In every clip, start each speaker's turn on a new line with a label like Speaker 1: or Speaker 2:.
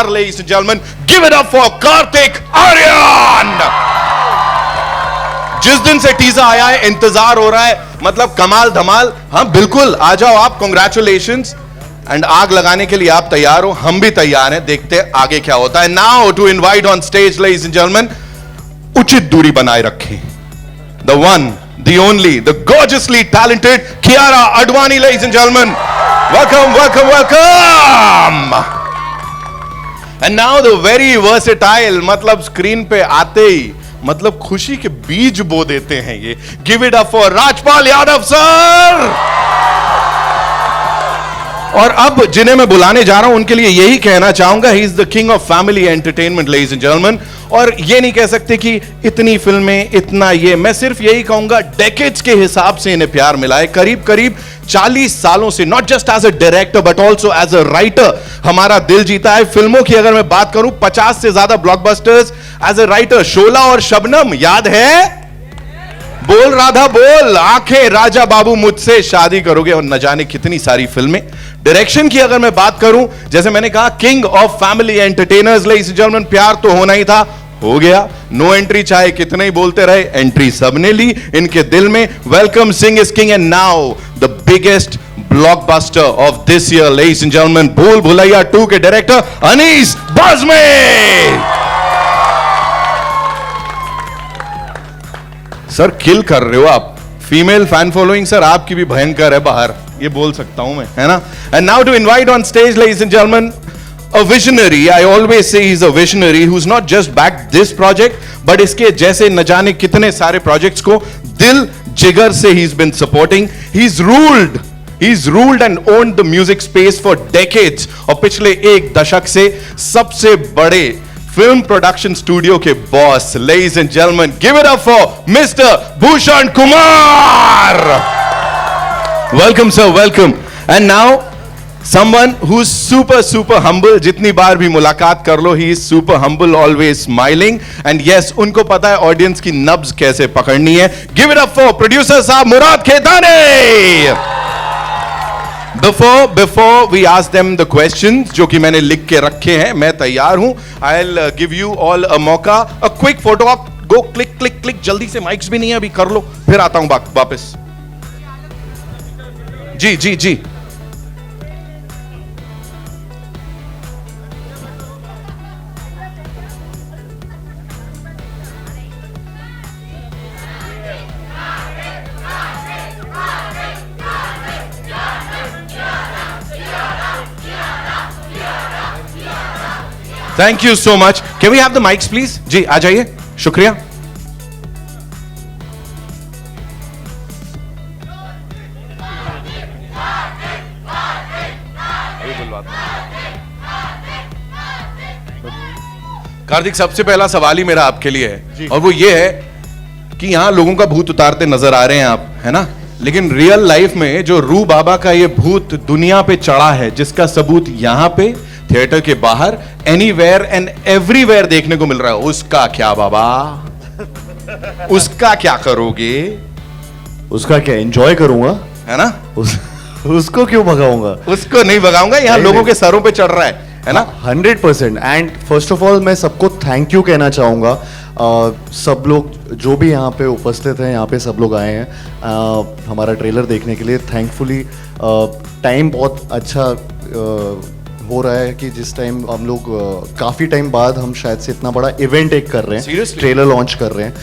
Speaker 1: Ladies and gentlemen, give it up for Kartik Aaryan. जिस दिन से टीजर आया है इंतजार हो रहा है, मतलब कमाल धमाल. हाँ बिल्कुल, आ जाओ आप, कांग्रेचुलेशंस. एंड आग लगाने के लिए आप तैयार हो, हम भी तैयार हैं. देखते हैं आगे क्या होता है. Now to invite on stage, ladies and gentleman, उचित दूरी बनाए रखें, the one, the only, the gorgeously talented Kiara Advani. Ladies and gentleman, welcome welcome welcome. And now the very versatile, मतलब स्क्रीन पे आते ही मतलब खुशी के बीज बो देते हैं ये. Give it up for Rajpal Yadav sir. और अब जिन्हें मैं बुलाने जा रहा हूं उनके लिए यही कहना चाहूंगा, ही is the king of family entertainment, ladies and gentleman. और ये नहीं कह सकते कि इतनी फिल्में, इतना ये, मैं सिर्फ यही कहूंगा डेकेड्स के हिसाब से इन्हें प्यार मिला है. करीब करीब 40 सालों से, not just as a director but also as a writer, हमारा दिल जीता है. फिल्मों की अगर मैं बात करूं, 50 से ज्यादा ब्लॉकबस्टर्स एज अ राइटर. शोला और शबनम याद है? बोल राधा बोल, आंखें, राजा बाबू, मुझसे शादी करोगे, और न जाने कितनी सारी फिल्में. डायरेक्शन की अगर मैं बात करूं, जैसे मैंने कहा, king of family entertainers, ladies and gentleman, प्यार तो होना ही था, हो गया. नो एंट्री चाहे कितने ही बोलते रहे, एंट्री सबने ली इनके दिल में. Welcome Singh is king. And now the biggest blockbuster of this year, ladies and gentleman, भूल भुलैया 2 के डायरेक्टर अनीस बाज़मी. सर किल कर रहे हो आप. फीमेल फैन फॉलोइंग सर आपकी भी भयंकर है बाहर, ये बोल सकता हूं मैं, है ना. And now to invite on stage, ladies and gentlemen, a visionary. I always say he's a visionary who's not just backed this project but इसके जैसे न जाने कितने सारे projects को दिल जिगर से he's been supporting. He's ruled and owned the music space for decades. और पिछले एक दशक से सबसे बड़े फिल्म प्रोडक्शन स्टूडियो के boss, ladies and gentlemen, give it up for Mr. Bhushan Kumar. Welcome sir, welcome. And now someone who's super humble. जितनी बार भी मुलाकात कर लो, he is super humble, always smiling. And yes, उनको पता है audience की नब्ज कैसे पकड़नी है. Give it up for producer साहब मुराद Khetani. Before we ask them the questions जो कि मैंने लिख के रखे हैं, मैं तैयार हूं. I'll give you all a मौका, a quick photo op, go click, जल्दी से. माइक्स भी नहीं है अभी, कर लो, फिर आता हूं वापस. जी. Thank you so much. Can we have the mics please? जी आ जाइए, शुक्रिया. कार्तिक, सबसे पहला सवाल ही मेरा आपके लिए है, और वो ये है कि यहां लोगों का भूत उतारते नजर आ रहे हैं आप, है ना, लेकिन रियल लाइफ में जो रू बाबा का ये भूत दुनिया पे चढ़ा है, जिसका सबूत यहां पे थिएटर के बाहर एनीवेयर एंड एवरीवेयर देखने को मिल रहा है, उसका क्या बाबा? उसका क्या करोगे?
Speaker 2: उसका क्या एंजॉय करूंगा,
Speaker 1: है ना.
Speaker 2: उसको क्यों भगाऊंगा?
Speaker 1: उसको नहीं भगाऊंगा, यहाँ लोगों के सरों पे चढ़ रहा है ना.
Speaker 2: 100%. एंड फर्स्ट ऑफ ऑल मैं सबको थैंक यू कहना चाहूंगा. सब लोग जो भी यहाँ पे उपस्थित हैं, यहाँ पे सब लोग आए हैं हमारा ट्रेलर देखने के लिए. थैंकफुली टाइम बहुत अच्छा हो रहा है कि जिस टाइम हम लोग काफ़ी टाइम बाद हम शायद से इतना बड़ा इवेंट एक कर रहे हैं, ट्रेलर लॉन्च कर रहे हैं.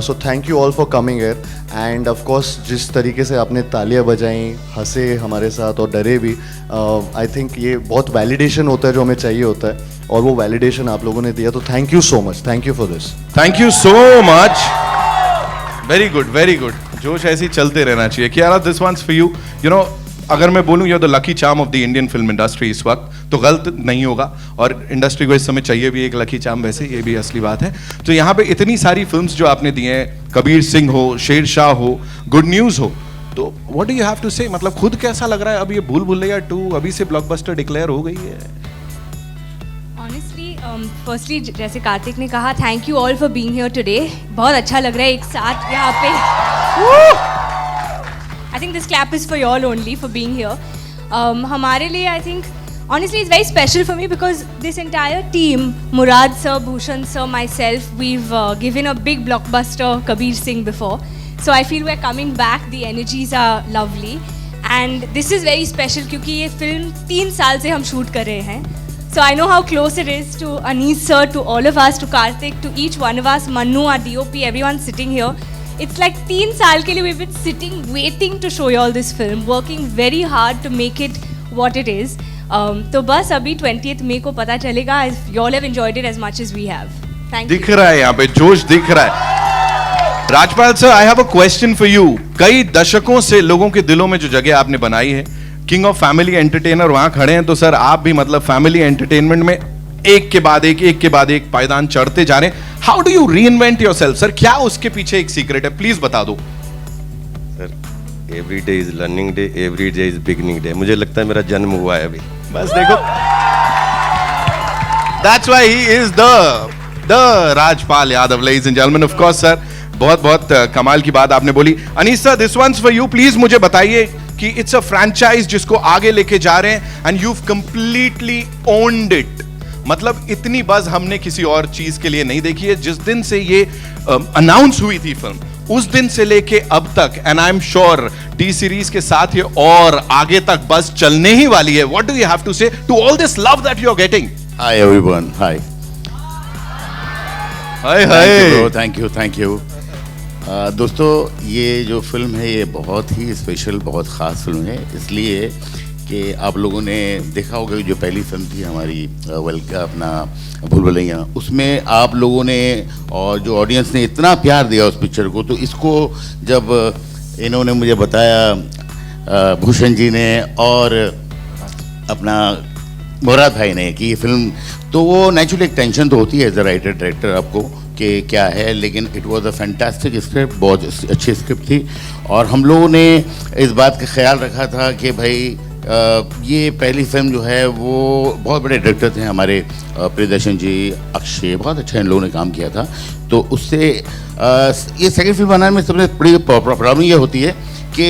Speaker 2: So thank you all for coming here. End of course जिस तरीके से आपने तालियां बजाई, हंसे हमारे साथ और डरे भी, आई थिंक ये बहुत वैलिडेशन होता है जो हमें चाहिए होता है, और वो वैलिडेशन आप लोगों ने दिया. तो thank you so much. Thank you for this.
Speaker 1: Thank you so much. Very good. जोश ऐसे ही चलते रहना चाहिए. Kiara, this one's for you. You know, अगर मैं बोलूं you are the lucky charm of the Indian film industry इस वक्त, तो गलत नहीं होगा. और इंडस्ट्री को इस समय चाहिए भी एक लकी चार्म, वैसे ये भी असली बात है. तो यहाँ पे इतनी सारी फिल्म्स जो आपने दी हैं, कबीर सिंह हो, शेरशाह हो, गुड न्यूज़ हो, तो what do you have to say? मतलब खुद कैसा लग रहा है अब ये भूल भुलैया 2 अभी से ब्लॉकबस्टर डिक्लेयर हो गई है?
Speaker 3: ऑनेस्टली, फर्स्टली जैसे कार्तिक ने कहा, thank you all for being here today. बहुत अच्छा लग रहा है एक साथ यहाँ पे. I think this clap is for y'all only for being here. हमारे लिए I think honestly, it's very special for me because this entire team, Murad sir, Bhushan sir, myself, we've given a big blockbuster Kabir Singh before. So I feel we're coming back. The energies are lovely. And this is very special क्योंकि ये film 3 साल से हम shoot कर रहे हैं. So I know how close it is to Anees sir, to all of us, to Karthik, to each one of us, Manu, our DOP, everyone sitting here. It's like 3 साल के लिए we've been sitting, waiting to show you all this film, working very hard to make it what it is. तो बस अभी 20th May को पता चलेगा if you all have enjoyed it as much as we have. Thank you.
Speaker 1: दिख रहा है यहाँ पे जोश दिख रहा है. Rajpal sir, I have a question for you. कई दशकों से लोगों के दिलों में जो जगह आपने बनाई है, किंग ऑफ फैमिली एंटरटेनर वहां खड़े हैं, तो सर आप भी मतलब फैमिली एंटरटेनमेंट में एक के बाद एक पायदान चढ़ते जा रहे हैं. How do you reinvent yourself sir? क्या उसके पीछे एक सीक्रेट है, प्लीज बता दो.
Speaker 4: Sir, every day is learning day, every day is beginning day. मुझे लगता है मेरा जन्म हुआ है अभी.
Speaker 1: बस देखो, that's why he is the Rajpal Yadav, ladies and gentlemen. Of course sir, बहुत बहुत कमाल की बात आपने बोली. Anees sir, this one's for you. Please मुझे बताइए कि इट्स अ फ्रैंचाइज जिसको आगे लेके जा रहे हैं and you completely owned it. मतलब इतनी बज़ हमने किसी और चीज के लिए नहीं देखी है. जिस दिन से ये अनाउंस हुई थी फिल्म, उस दिन से लेके अब तक, and I am sure T series के साथ ये और आगे तक बस चलने ही वाली है. What do you have to say to all this love that you are getting?
Speaker 5: Hi everyone, hi
Speaker 1: hi hi.
Speaker 5: Thank you. दोस्तों, ये जो फिल्म है ये बहुत ही स्पेशल, बहुत ख़ास फिल्म है, इसलिए कि आप लोगों ने देखा होगा कि जो पहली फिल्म थी हमारी अपना भूल भुलैया, उसमें आप लोगों ने और जो ऑडियंस ने इतना प्यार दिया उस पिक्चर को, तो इसको जब इन्होंने मुझे बताया, भूषण जी ने और अपना मुराद भाई ने, कि ये फिल्म, तो वो नेचुरली एक टेंशन तो होती है एज अ राइटर डायरेक्टर आपको कि क्या है, लेकिन it was a fantastic script, बहुत अच्छी स्क्रिप्ट थी. और हम लोगों ने इस बात का ख्याल रखा था कि भाई ये पहली फिल्म जो है वो बहुत बड़े डायरेक्टर थे हमारे, प्रियदर्शन जी, अक्षय, बहुत अच्छा इन लोगों ने काम किया था. तो उससे ये सेकंड फिल्म बनाने में सबसे बड़ी प्रॉब्लम ये होती है कि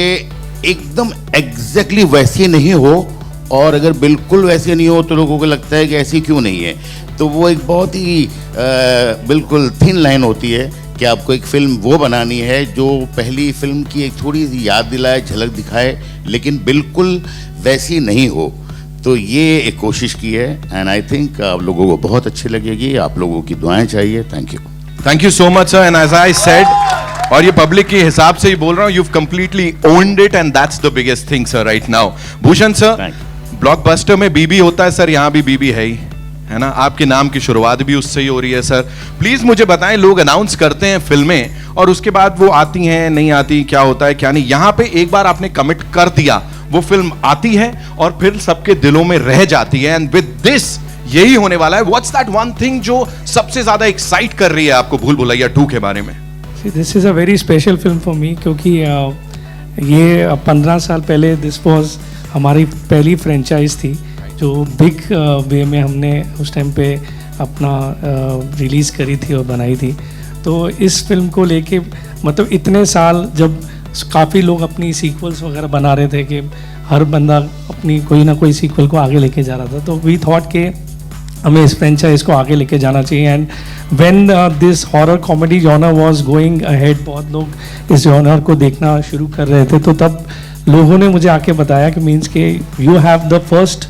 Speaker 5: एकदम एग्जैक्टली वैसी नहीं हो, और अगर बिल्कुल वैसे नहीं हो तो लोगों को लगता है कि ऐसी क्यों नहीं है. तो वो एक बहुत ही बिल्कुल थिन लाइन होती है कि आपको एक फ़िल्म वो बनानी है जो पहली फिल्म की एक थोड़ी सी याद दिलाए, झलक दिखाए, लेकिन बिल्कुल वैसी नहीं हो. तो ये एक कोशिश की है एंड आई थिंक आप लोगों को बहुत अच्छी लगेगी. आप लोगों की दुआएं चाहिए.
Speaker 1: Thank you so much sir. And as I said, और ये पब्लिक के हिसाब से ही बोल रहा हूँ, you've completely owned it and that's the biggest thing sir right now. Bhushan sir, blockbuster में बीबी होता है सर, यहाँ भी बीबी है ना. आपके नाम की शुरुआत भी उससे ही हो रही है सर. प्लीज मुझे बताएं, लोग अनाउंस करते हैं फिल्में और उसके बाद वो आती हैं, नहीं आती, क्या होता है क्या नहीं. यहाँ पे एक बार आपने कमिट कर दिया, वो फिल्म आती है और फिर सबके दिलों में रह जाती है. एंड विद दिस यही होने वाला है. व्हाट्स दैट वन थिंग जो सबसे ज्यादा एक्साइट कर रही है आपको भूल भुलैया 2 के बारे में?
Speaker 6: This is a very special film for me, क्योंकि ये 15 साल पहले दिस वाज हमारी पहली फ्रेंचाइज थी जो बिग वे में हमने उस टाइम पे अपना रिलीज़ करी थी और बनाई थी. तो इस फिल्म को लेके मतलब इतने साल जब काफ़ी लोग अपनी सीक्वल्स वगैरह बना रहे थे कि हर बंदा अपनी कोई ना कोई सीक्वल को आगे लेके जा रहा था, तो वी थॉट के हमें इस फ्रेंचाइज को आगे लेके जाना चाहिए. And when this horror comedy genre was going ahead, बहुत लोग इस जॉनर को देखना शुरू कर रहे थे, तो तब लोगों ने मुझे आके बताया कि मीन्स के you have the first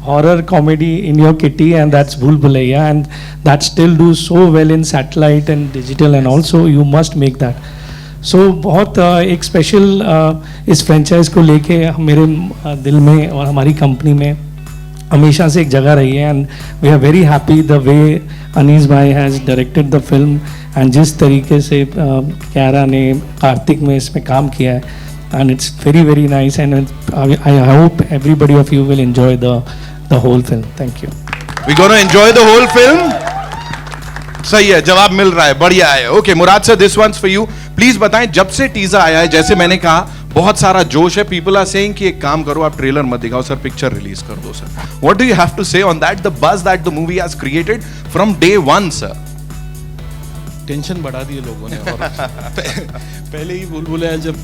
Speaker 6: horror comedy in your kitty and that's Bhool Bhulaiya, and that still do so well in satellite and digital and also you must make that. So बहुत एक special इस franchise को लेके मेरे दिल में और हमारी कंपनी में हमेशा से एक जगह रही है. And we are very happy the way Anees भाई has directed the film and जिस तरीके से क्यारा ने कार्तिक में इसमें काम किया है, and it's very very nice and I hope everybody of you will enjoy the whole film. Thank you.
Speaker 1: We gonna enjoy the whole film. सही है, जवाब मिल रहा है, बढ़िया है. Okay Murad sir, this one's for you. Please बताएं, जब से टीजर आया है, जैसे मैंने कहा बहुत सारा जोश है. पीपल आर सेइंग कि एक काम करो, आप ट्रेलर मत दिखाओ सर, पिक्चर रिलीज कर दो sir. What do you have to say on that, the buzz that the movie has created from day 1 sir?
Speaker 7: Tension बढ़ा दिए लोगों ने. और पहले ही भूल भुलैया जब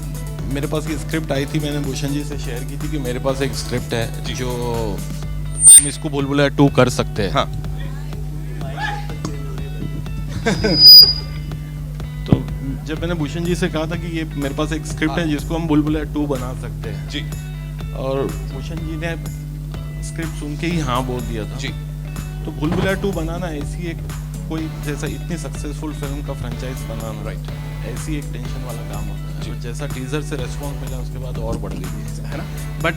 Speaker 7: मेरे पास की स्क्रिप्ट आई थी, मैंने भूषण जी से शेयर की थी कि मेरे पास एक स्क्रिप्ट है जो हम इसको भूल-भुलैया 2 कर सकते हैं।
Speaker 1: हाँ।
Speaker 7: तो जब मैंने भूषण जी से कहा था कि ये मेरे पास एक स्क्रिप्ट है जिसको हम भूल-भुलैया 2 बना सकते हैं
Speaker 1: जी
Speaker 7: और भूषण जी ने स्क्रिप्ट सुन के ही हाँ बोल दिया था
Speaker 1: जी।
Speaker 7: तो भूल-भुलैया 2 बनाना ऐसी एक कोई जैसा इतनी सक्सेसफुल फिल्म का फ्रेंचाइज बनाना
Speaker 1: राइट,
Speaker 7: ऐसी एक टेंशन वाला काम होता है। और जैसा टीजर से रेस्पॉन्स मिला उसके बाद और बढ़ गई है ना, बट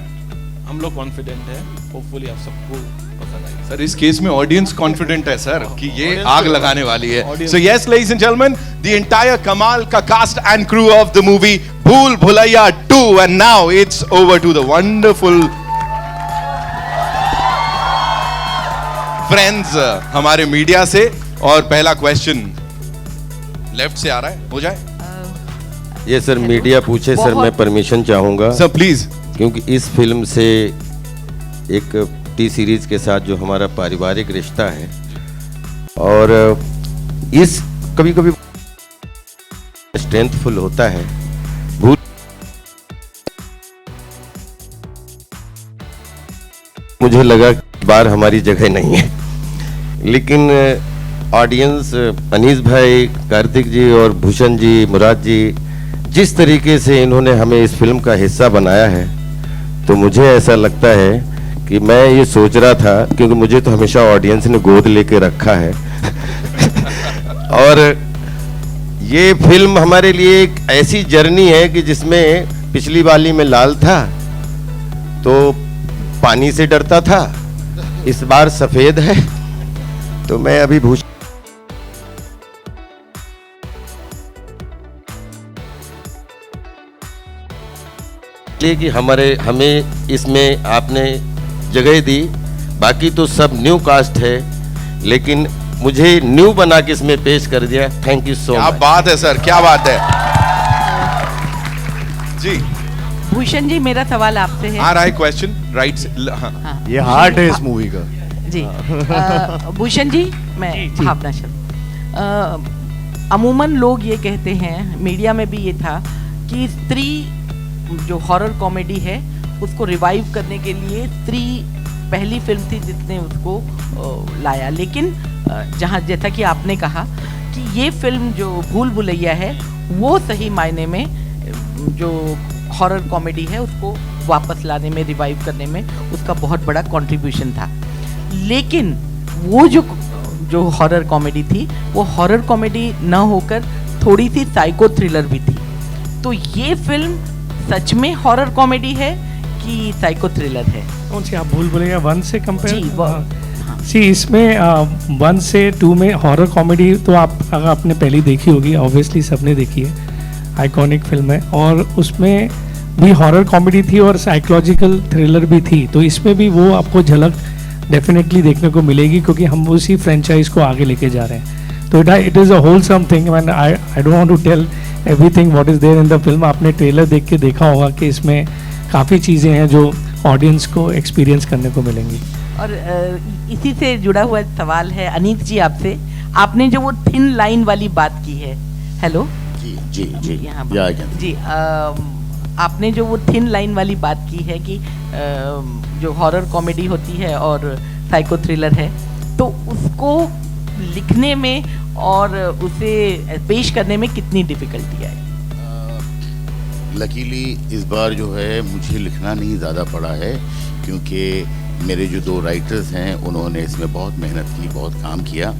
Speaker 7: हम लोग कॉन्फिडेंट है, होपफुली आप सबको पसंद आएगी।
Speaker 1: सर इस केस में ऑडियंस कॉन्फिडेंट है सर कि ये
Speaker 7: Audience
Speaker 1: आग
Speaker 7: तो-
Speaker 1: लगाने वाली है।
Speaker 7: Audience-
Speaker 1: so yes ladies and gentleman, the entire कमाल का cast and crew of the movie Bhool Bhulaiyaa 2 and now it's over to the wonderful friends हमारे मीडिया से। और पहला क्वेश्चन लेफ्ट से आ रहा है, हो जाए
Speaker 4: ये सर मीडिया पूछे सर, मैं परमिशन चाहूँगा
Speaker 1: सर प्लीज।
Speaker 4: क्योंकि इस फिल्म से एक टी सीरीज के साथ जो हमारा पारिवारिक रिश्ता है और इस कभी कभी स्ट्रेंथफुल होता है। भूल मुझे लगा कि बार हमारी जगह नहीं है, लेकिन ऑडियंस अनीस भाई, कार्तिक जी और भूषण जी, मुराद जी जिस तरीके से इन्होंने हमें इस फिल्म का हिस्सा बनाया है, तो मुझे ऐसा लगता है कि मैं ये सोच रहा था, क्योंकि मुझे तो हमेशा ऑडियंस ने गोद लेके रखा है और ये फिल्म हमारे लिए एक ऐसी जर्नी है कि जिसमें पिछली वाली में लाल था तो पानी से डरता था, इस बार सफेद है तो मैं अभी भूषण कि हमें इसमें आपने जगह दी। बाकी तो सब न्यू कास्ट है, लेकिन मुझे न्यू बना के इसमें पेश कर दिया। थैंक यू सो
Speaker 1: क्या
Speaker 4: मच।
Speaker 1: बात है सर, क्या बात है जी।
Speaker 8: भूषण जी, मेरा सवाल आपसे है।
Speaker 1: आ रहा है क्वेश्चन राइट से। हाँ
Speaker 8: हाँ,
Speaker 2: ये हार्ट है इस मूवी का।
Speaker 8: जी भूषण जी, मैं भावना शर्मा। अमूमन लोग ये कहते हैं, मीडिया में भी ये था कि स्त्री जो हॉरर कॉमेडी है उसको रिवाइव करने के लिए स्त्री पहली फिल्म थी जिसने उसको लाया, लेकिन जहाँ जैसा कि आपने कहा कि ये फिल्म जो भूल भुलैया है वो सही मायने में जो हॉरर कॉमेडी है उसको वापस लाने में, रिवाइव करने में उसका बहुत बड़ा कंट्रीब्यूशन था। लेकिन वो जो हॉरर कॉमेडी थी वो हॉरर कॉमेडी न होकर थोड़ी सी साइको थ्रिलर भी थी। तो ये फिल्म सच में हॉरर कॉमेडी है कि साइको थ्रिलर है?
Speaker 6: कौन सी आप भूल भुलैया 1 से कंपेयर?
Speaker 8: जी,
Speaker 6: सी इसमें 1 से 2 में हॉरर कॉमेडी तो आप अगर आपने पहली देखी होगी, ऑब्वियसली सबने देखी है, आइकॉनिक फिल्म है, और उसमें भी हॉरर कॉमेडी थी और साइकोलॉजिकल थ्रिलर भी थी। तो इसमें भी वो आपको झलक डेफिनेटली देखने को मिलेगी, क्योंकि हम उसी फ्रेंचाइज को आगे लेके जा रहे हैं। तो it is a wholesome thing and I don't want to tell everything what is there in the film. आपने ट्रेलर देख के देखा होगा कि इसमें काफ़ी चीज़ें हैं जो ऑडियंस को एक्सपीरियंस करने को मिलेंगी।
Speaker 8: और इसी से जुड़ा हुआ सवाल है अनीत जी आपसे। आपने जो वो थिन लाइन वाली बात की है, हेलो
Speaker 5: जी जी जी
Speaker 8: यहाँ
Speaker 5: जी,
Speaker 8: आपने जो वो थिन लाइन वाली बात की है कि जो हॉरर कॉमेडी होती है और साइको थ्रिलर है, तो उसको लिखने में और उसे पेश करने में कितनी डिफिकल्टी आई?
Speaker 5: लकीली इस बार जो है मुझे लिखना नहीं ज़्यादा पड़ा है, क्योंकि मेरे जो 2 राइटर्स हैं उन्होंने इसमें बहुत मेहनत की, बहुत काम किया,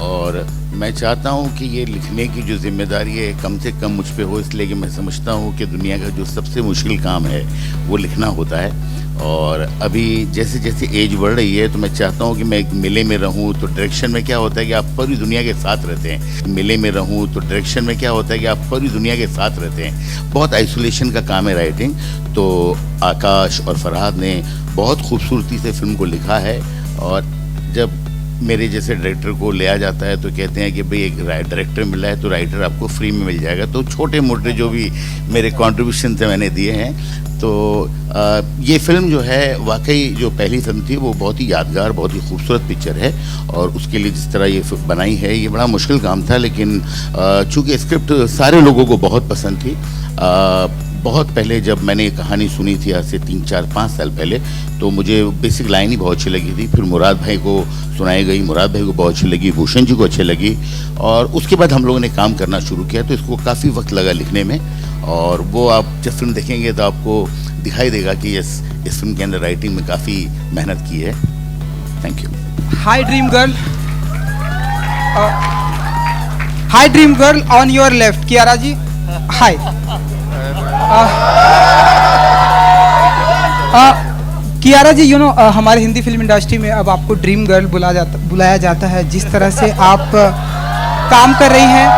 Speaker 5: और मैं चाहता हूँ कि ये लिखने की जो जिम्मेदारी है कम से कम मुझ पे हो, इसलिए कि मैं समझता हूँ कि दुनिया का जो सबसे मुश्किल काम है वो लिखना होता है। और अभी जैसे जैसे एज बढ़ रही है तो मैं चाहता हूँ कि मैं एक मिले में रहूँ। तो डायरेक्शन में क्या होता है कि आप पूरी दुनिया के साथ रहते हैं। मिले में रहूँ तो डायरेक्शन में क्या होता है कि आप पूरी दुनिया के साथ रहते हैं। बहुत आइसोलेशन का काम है राइटिंग। तो आकाश और फरहाद ने बहुत खूबसूरती से फिल्म को लिखा है, और जब मेरे जैसे डायरेक्टर को लिया जाता है तो कहते हैं कि भाई एक डायरेक्टर मिला है तो राइटर आपको फ्री में मिल जाएगा। तो छोटे मोटे जो भी मेरे कंट्रीब्यूशन थे मैंने दिए हैं। तो ये फिल्म जो है वाकई जो पहली फिल्म थी वो बहुत ही यादगार, बहुत ही खूबसूरत पिक्चर है, और उसके लिए जिस तरह ये बनाई है ये बड़ा मुश्किल काम था। लेकिन चूँकि स्क्रिप्ट सारे लोगों को बहुत पसंद थी, बहुत पहले जब मैंने ये कहानी सुनी थी, आज से 3, 4, 5 साल पहले, तो मुझे बेसिक लाइन ही बहुत अच्छी लगी थी। फिर मुराद भाई को सुनाई गई, मुराद भाई को बहुत अच्छी लगी, भूषण जी को अच्छी लगी, और उसके बाद हम लोगों ने काम करना शुरू किया। तो इसको काफ़ी वक्त लगा लिखने में, और वो आप जब फिल्म देखेंगे तो आपको दिखाई देगा कि इस फिल्म के अंदर राइटिंग में काफ़ी मेहनत की है। Thank you.
Speaker 9: Hi dream girl, hi dream girl on your left, Kiara ji hi. Kiara ji, हमारे हिंदी फिल्म इंडस्ट्री में अब आपको ड्रीम गर्ल बुलाया जाता है। जिस तरह से आप काम कर रही हैं,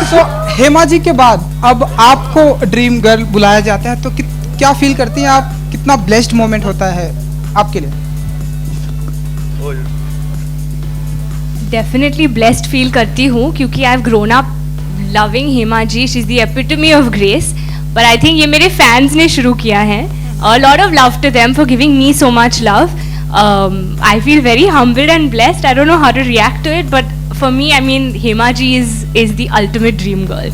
Speaker 9: तो हेमा जी के बाद अब आपको ड्रीम गर्ल बुलाया जाता है, तो क्या फील करती हैं आप? कितना ब्लेस्ड मोमेंट होता है आपके लिए?
Speaker 3: डेफिनेटली ब्लेस्ड फील करती हूँ, क्योंकि I have grown up loving Hema ji. She is the epitome of grace. पर आई थिंक ये मेरे फैंस ने शुरू किया है। Lot of love to them for giving me so much love. I feel very humbled and blessed. I don't know how to react to it, but for me, I mean, Hema ji is the ultimate dream girl.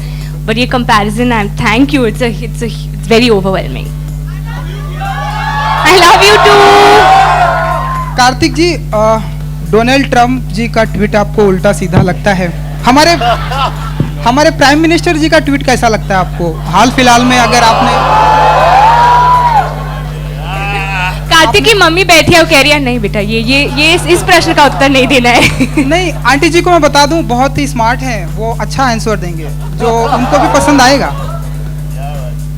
Speaker 3: But ये comparison, thank you. It's very overwhelming. I love you too.
Speaker 9: Kartik ji, Donald Trump ji का tweet आपको उल्टा सीधा लगता है? हमारे prime minister जी का tweet कैसा लगता है आपको? हाल फिलहाल में अगर आपने
Speaker 3: कार्तिक की मम्मी बैठी है, वो कह रही है नहीं बेटा, ये इस प्रश्न का उत्तर नहीं देना है।
Speaker 9: नहीं, आंटी जी को मैं बता दूं, बहुत ही स्मार्ट हैं, वो अच्छा आंसर देंगे जो उनको भी पसंद आएगा।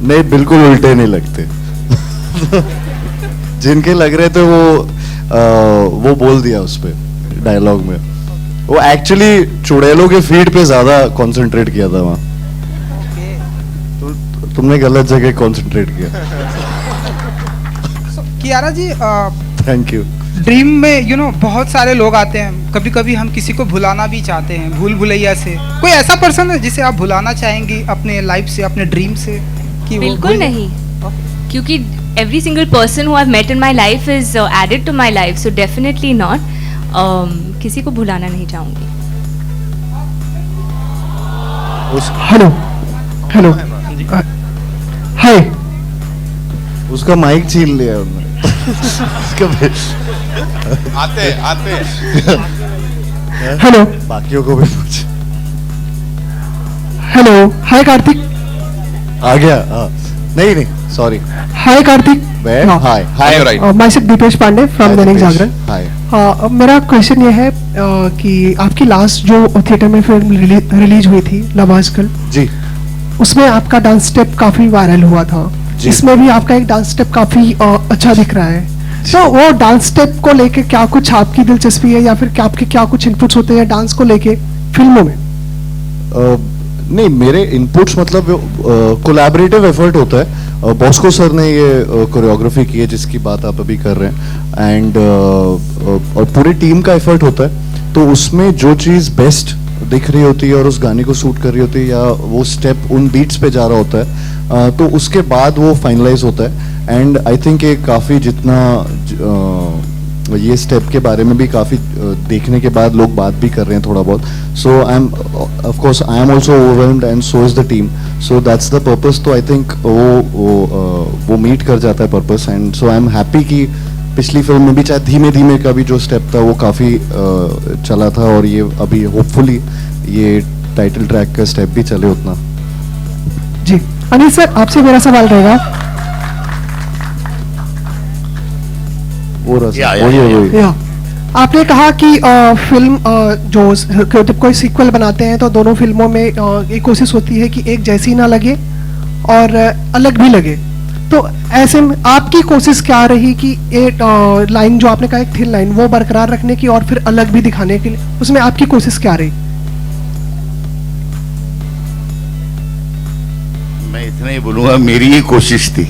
Speaker 2: नहीं, बिल्कुल उल्टे नहीं लगते। जिनके लग रहे थे वो बोल दिया उस पे डायलॉग में। वो एक्चुअली चुड़ैलों के फीड पे ज्यादा कंसंट्रेट किया था वहाँ। तो तुमने गलत जगह कंसंट्रेट किया।
Speaker 9: कियारा जी,
Speaker 2: थैंक यू।
Speaker 9: ड्रीम में बहुत सारे लोग आते हैं। कभी कभी हम किसी को भुलाना भी चाहते हैं, भूल भुलैया से। कोई ऐसा पर्सन है जिसे आप भुलाना चाहेंगी अपने लाइफ से, अपने ड्रीम से? कि
Speaker 3: बिल्कुल नहीं, क्योंकि every single person who I've met in my life is added to my life, so definitely not. किसी को भुलाना नहीं चाहूंगी।
Speaker 6: Hello hi.
Speaker 2: उसका माइक छीन लिया उन्होंने।
Speaker 1: आते
Speaker 6: हेलो
Speaker 2: बाकियों को भी पूछ।
Speaker 6: Hello hi Kartik.
Speaker 2: आ गया? नहीं, sorry.
Speaker 6: Hi Kartik.
Speaker 2: Hi
Speaker 1: right.
Speaker 6: Myself Deepesh Pandey from Dainik Jagran.
Speaker 2: हाय।
Speaker 6: मेरा क्वेश्चन ये है कि आपकी लास्ट जो थिएटर में फिल्म रिलीज हुई थी लव आजकल
Speaker 2: जी,
Speaker 6: उसमें आपका डांस स्टेप काफी वायरल हुआ था। इसमें भी आपका एक डांस स्टेप काफी अच्छा दिख रहा है। तो वो डांस स्टेप को लेके क्या कुछ आपकी दिलचस्पी है, या फिर क्या कुछ इनपुट्स होते हैं डांस को लेके फिल्मों में?
Speaker 2: नहीं, मेरे इनपुट्स मतलब कोलैबोरेटिव एफर्ट होता है। बॉस्को सर ने ये कोरियोग्राफी की है जिसकी बात आप अभी कर रहे हैं, एंड और पूरी टीम का एफर्ट होता है। तो उसमें जो चीज़ बेस्ट दिख रही होती है और उस गाने को सूट कर रही होती है, या वो स्टेप उन बीट्स पे जा रहा होता है, तो उसके बाद वो फाइनलाइज होता है। एंड आई थिंक ये काफ़ी जितना ये स्टेप के बारे में भी काफ़ी देखने के बाद लोग बात भी कर रहे हैं थोड़ा बहुत। So I am of course I am also overwhelmed and so is the team. So that's the purpose. तो आई थिंक वो मीट कर जाता है purpose, and so I am happy कि पिछली फिल्म में भी चाहे धीमे धीमे का भी जो स्टेप था वो काफ़ी चला था, और ये अभी होपफुली ये टाइटल ट्रैक का स्टेप भी चले उतना।
Speaker 6: जी अनिल सर, आपसे मेरा सवाल रहेगा। आपने कहा कि फिल्म जब कोई सीक्वल बनाते हैं तो दोनों फिल्मों में एक कोशिश होती है कि एक जैसी ना लगे और अलग भी लगे। तो ऐसे में आपकी कोशिश क्या रही कि एक लाइन जो आपने कहा एक थिन लाइन वो बरकरार रखने की और फिर अलग भी दिखाने के लिए, उसमें आपकी कोशिश क्या रही?
Speaker 5: मैं इतना ही बोलूंगा, मेरी ही कोशिश थी।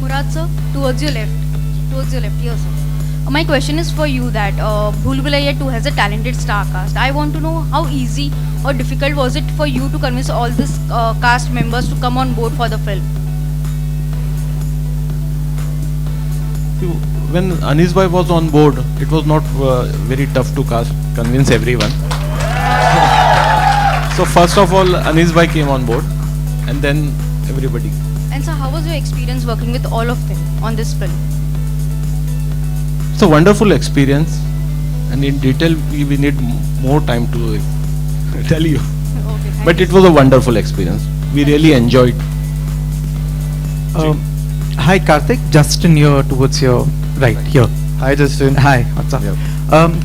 Speaker 10: Murad sir, towards your left, here sir. My question is for you that Bhool Bhulaiya 2 has a talented star cast. I want to know how easy or difficult was it for you to convince all this cast members to come on board for the film?
Speaker 7: When Anis bhai was on board, it was not very tough to convince everyone. So first of all, Anis bhai came on board. and then everybody.
Speaker 10: And so, how was your experience working with all of them on this film?
Speaker 7: It's a wonderful experience, and in detail we need more time to tell you.
Speaker 10: Okay, thank
Speaker 7: But
Speaker 10: you.
Speaker 7: it was a wonderful experience. We really enjoyed.
Speaker 11: Hi Karthik, Justin here towards your right here.
Speaker 2: Hi Justin.
Speaker 11: Hi, what's up?
Speaker 2: Yep.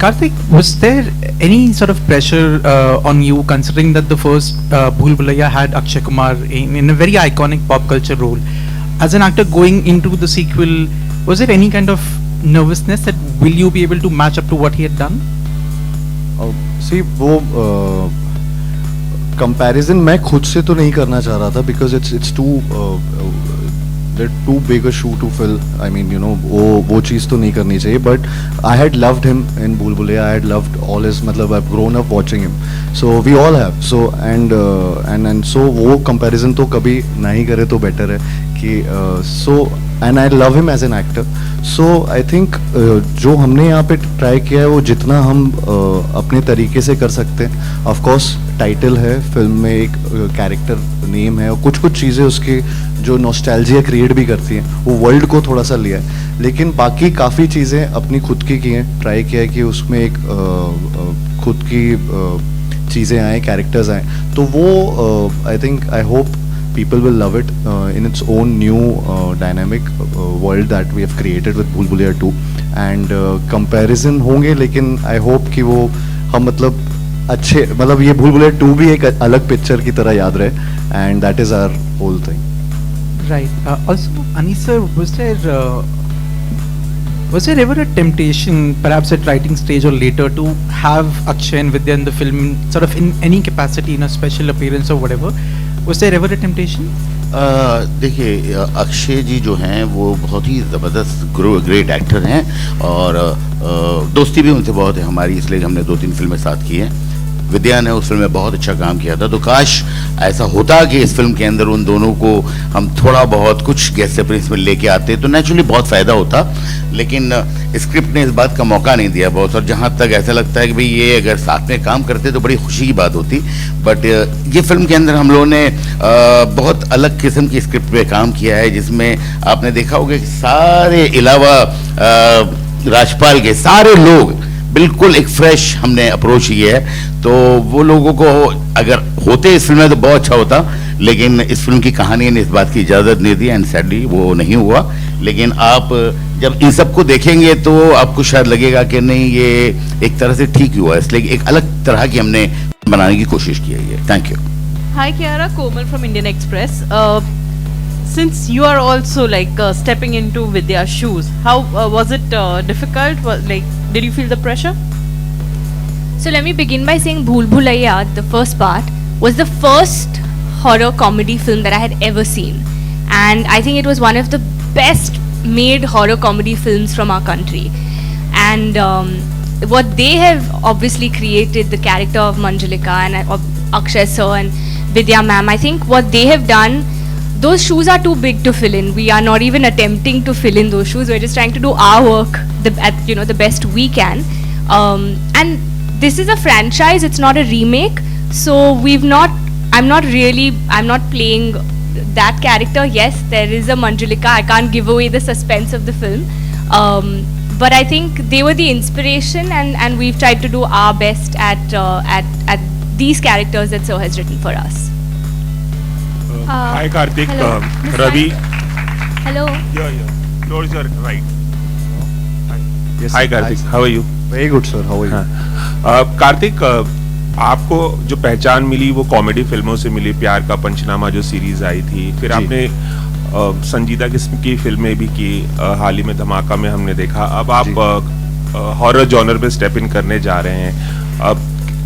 Speaker 11: Karthik, was there any sort of pressure on you, considering that the first Bhool Bhulaiya had Akshay Kumar in a very iconic pop culture role? As an actor going into the sequel, was there any kind of nervousness that will you be able to match up to what he had done?
Speaker 2: सी वो comparison मैं खुद से तो नहीं करना चाह रहा था because it's too big a shoe to fill I mean you know वो चीज़ तो नहीं करनी चाहिए but I had loved him in Bhool Bhulaiyaa I had loved all his मतलब I have grown up watching him so we all have so and so वो comparison तो कभी नहीं करे तो बेटर है कि so and I love him as an actor so I think जो हमने यहाँ पे ट्राई किया है वो जितना हम अपने तरीके से कर सकते हैं ऑफ कोर्स टाइटल है फिल्म में एक कैरेक्टर नेम है और कुछ कुछ चीज़ें उसकी जो नॉस्टैल्जिया क्रिएट भी करती हैं वो वर्ल्ड को थोड़ा सा लिया है लेकिन बाकी काफ़ी चीज़ें अपनी खुद की हैं ट्राई किया है कि उसमें एक खुद की चीज़ें आए कैरेक्टर्स आए तो वो I think I hope people will love it in its own new dynamic world that we have created with Bhool Bhulaiya 2 and comparison होंगे लेकिन I hope कि वो हम मतलब अच्छे मतलब ये Bhool Bhulaiya 2 भी एक अलग पिक्चर की तरह याद रहे and that is our whole thing.
Speaker 11: Right. Also, Anis sir, was there ever a temptation, perhaps at writing stage or later, to have Akshay and Vidya in the film, sort of in any capacity, in a special appearance or whatever? Was there ever a temptation?
Speaker 5: देखिए अक्षय जी जो हैं वो बहुत ही ज़बरदस्त great actor हैं और दोस्ती भी उनसे बहुत है हमारी इसलिए हमने 2-3 फिल्में साथ की हैं विद्या ने उस फिल्म में बहुत अच्छा काम किया था तो काश ऐसा होता कि इस फिल्म के अंदर उन दोनों को हम थोड़ा बहुत कुछ गेस्ट अपीयरेंस में लेके आते तो नेचुरली बहुत फ़ायदा होता लेकिन स्क्रिप्ट ने इस बात का मौका नहीं दिया बहुत और जहाँ तक ऐसा लगता है कि भाई ये अगर साथ में काम करते तो बड़ी खुशी की बात होती बट ये फिल्म के अंदर हम लोगों ने बहुत अलग किस्म की स्क्रिप्ट पे काम किया है जिसमें आपने देखा होगा कि सारे अलावा राजपाल के सारे लोग बिल्कुल एक फ्रेश हमने अप्रोच किया है तो वो लोगों को अगर होते इस फिल्म में तो बहुत अच्छा होता लेकिन इस फिल्म की कहानी ने इस बात की इजाज़त नहीं दी एंड सैडली वो नहीं हुआ लेकिन आप जब इन सबको देखेंगे तो आपको शायद लगेगा कि नहीं ये एक तरह से ठीक हुआ इसलिए एक अलग तरह की हमने बनाने की कोशिश की है ये thank you
Speaker 8: Hi Kiara, Komal from Indian Express. Since you are also like stepping into Vidya's shoes, how was it difficult? Did you feel the pressure?
Speaker 3: So let me begin by saying Bhool Bhulaiya, the first part, was the first horror comedy film that I had ever seen. And I think it was one of the best made horror comedy films from our country. And what they have obviously created, the character of Manjulika and of Akshay sir and Vidya ma'am, I think what they have done, those shoes are too big to fill in. We are not even attempting to fill in those shoes. We're just trying to do our work the best we can. And this is a franchise. It's not a remake. So I'm not playing that character. Yes, there is a Manjulika. I can't give away the suspense of the film. But I think they were the inspiration, and we've tried to do our best at these characters that Sir has written for us.
Speaker 12: Hi Karthik,
Speaker 3: hello. Miss
Speaker 12: Ravi.
Speaker 3: Hello.
Speaker 12: Yeah. Towards your right.
Speaker 2: Yes,
Speaker 12: Hi Karthik, how are you?
Speaker 2: Very good sir, how are you?
Speaker 12: Kartik आपको जो पहचान मिली वो comedy फिल्मों से मिली प्यार का पंचनामा जो series आई थी फिर आपने संजीदा किस्म की फिल्में भी की हाल ही में धमाका में हमने देखा अब आप हॉरर जॉनर में स्टेप इन करने जा रहे हैं अब